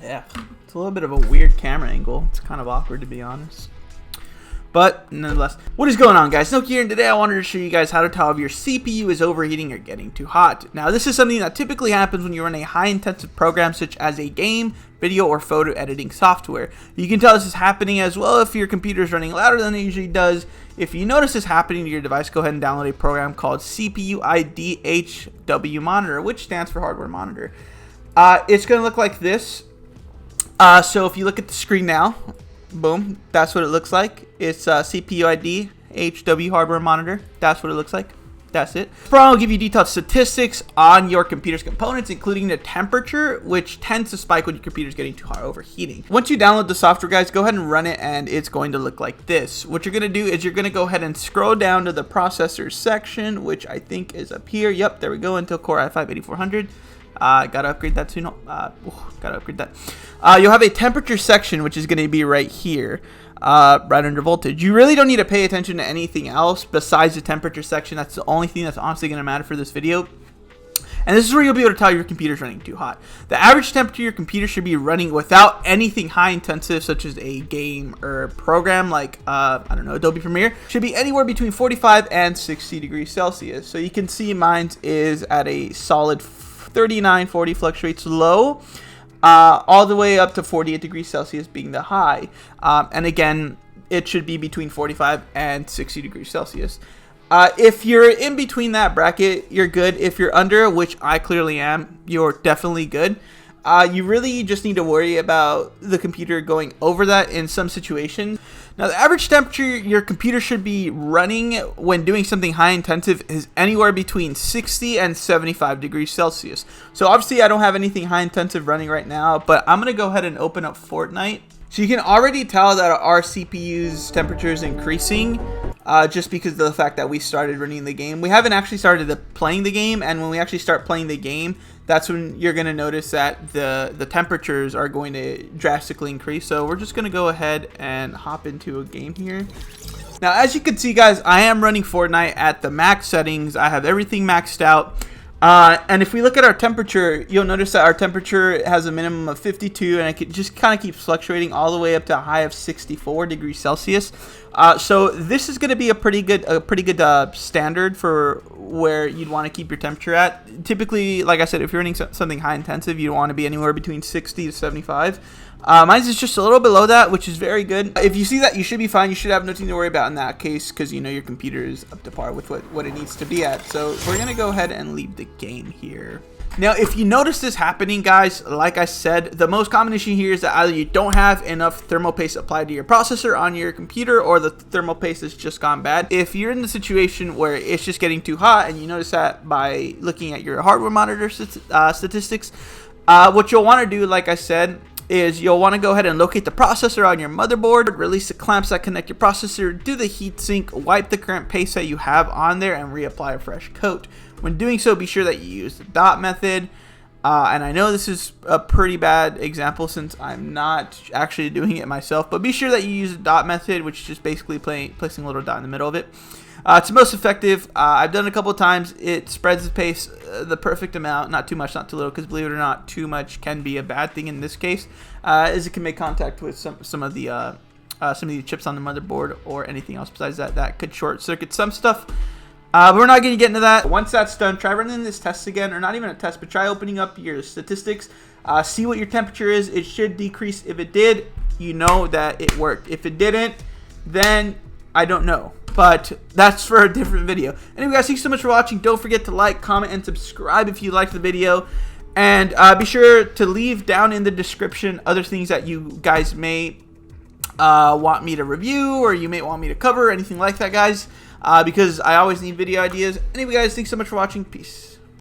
Yeah, it's a little bit of a weird camera angle. It's kind of awkward, to be honest. But nonetheless, what is going on, guys? Snoke here, and today I wanted to show you guys how to tell if your CPU is overheating or getting too hot. Now, this is something that typically happens when you run a high-intensive program such as a game, video, or photo editing software. You can tell this is happening as well if your computer is running louder than it usually does. If you notice this happening to your device, go ahead and download a program called CPU ID HW Monitor, which stands for Hardware Monitor. It's going to look like this. So if you look at the screen now, boom, that's what it looks like. It's CPU ID HW Hardware Monitor. That's what it looks like. That's it. This program will give you detailed statistics on your computer's components, including the temperature, which tends to spike when your computer is getting too hot, overheating. Once you download the software, guys, go ahead and run it, and it's going to look like this. What you're going to do is you're going to go ahead and scroll down to the processor section, which I think is up here. Yep, there we go, Intel Core i5-8400. Gotta upgrade that soon. Gotta upgrade that. You'll have a temperature section, which is going to be right here, right under voltage. You really don't need to pay attention to anything else besides the temperature section. That's the only thing that's honestly going to matter for this video. And this is where you'll be able to tell your computer's running too hot. The average temperature your computer should be running without anything high intensive, such as a game or program like, I don't know, Adobe Premiere, should be anywhere between 45 and 60 degrees Celsius. So you can see mine is at a solid 39, 40, fluctuates low, all the way up to 48 degrees Celsius being the high. And again, it should be between 45 and 60 degrees Celsius. If you're in between that bracket, you're good. If you're under, which I clearly am, you're definitely good. You really just need to worry about the computer going over that in some situations. Now, the average temperature your computer should be running when doing something high intensive is anywhere between 60 and 75 degrees Celsius. So obviously I don't have anything high intensive running right now, but I'm going to go ahead and open up Fortnite. So you can already tell that our CPU's temperature is increasing just because of the fact that we started running the game. We haven't actually started playing the game, and when we actually start playing the game, that's when you're going to notice that the temperatures are going to drastically increase. So we're just going to go ahead and hop into a game here. Now, as you can see, guys, I am running Fortnite at the max settings. I have everything maxed out. And if we look at our temperature, you'll notice that our temperature has a minimum of 52, and it just kind of keeps fluctuating all the way up to a high of 64 degrees Celsius. So this is going to be a pretty good standard for where you'd want to keep your temperature at. Typically, like I said, if you're running something high intensive, you want to be anywhere between 60 to 75. Mine is just a little below that, which is very good. If you see that, you should be fine. You should have nothing to worry about in that case, because you know your computer is up to par with what it needs to be at. So we're going to go ahead and leave the game here. Now, if you notice this happening, guys, like I said, the most common issue here is that either you don't have enough thermal paste applied to your processor on your computer, or the thermal paste has just gone bad. If you're in the situation where it's just getting too hot, and you notice that by looking at your hardware monitor statistics, what you'll want to do, like I said, is you'll want to go ahead and locate the processor on your motherboard, release the clamps that connect your processor, do the heatsink, wipe the current paste that you have on there, and reapply a fresh coat. When doing so, be sure that you use the dot method. And I know this is a pretty bad example since I'm not actually doing it myself, but be sure that you use the dot method, which is just basically placing a little dot in the middle of it. It's most effective. I've done it a couple of times. It spreads the paste the perfect amount, not too much, not too little, because believe it or not, too much can be a bad thing in this case, as it can make contact with some of the chips on the motherboard or anything else besides that could short circuit some stuff. But we're not going to get into that. Once that's done, try running this test again, or not even a test, but try opening up your statistics. See what your temperature is. It should decrease. If it did, you know that it worked. If it didn't, then I don't know. But that's for a different video. Anyway, guys, thanks so much for watching. Don't forget to like, comment, and subscribe if you liked the video. And be sure to leave down in the description other things that you guys may want me to review, or you may want me to cover, anything like that, guys. Because I always need video ideas. Anyway, guys, thanks so much for watching. Peace.